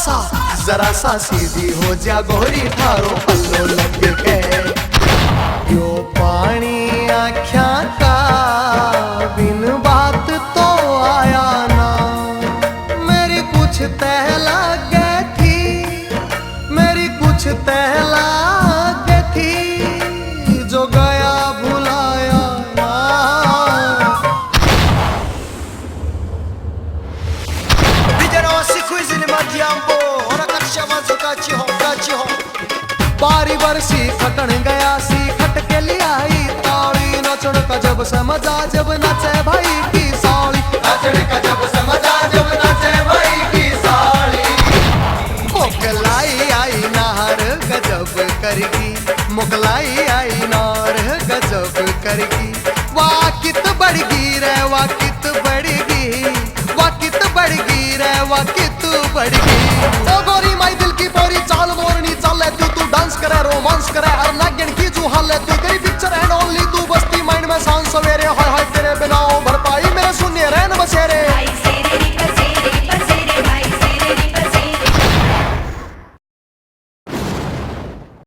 जरा सा सीधी हो जा गोरी थारो पल्लो लग के यो पानी आख्या का बिन बात तो आया ना मेरी कुछ तहला गई थी मेरी कुछ तहला गई थी जो गया भुलाया ना बारी बरसी खटन गया सी खट के लियाई ताली नचड़ का जब समझा जब नचे भाई की साली नचड़ का जब समझा जब नचे भाई की साली मोगलाई आई नार गजब करगी मोगलाई आई नार गजब करगी वाह कित बढ़गी रे वाह कित बढ़गी वाह कित बढ़गी रे वाह कित बढ़गी ओ गोरी माई दिल की पोरी चाल मोरनी चाले तू डांस करे रोमांस करे हर नागिन की जो हाल है तू तेरी पिक्चर एंड ओनली तू बस्ती माइंड में सांस सवेरे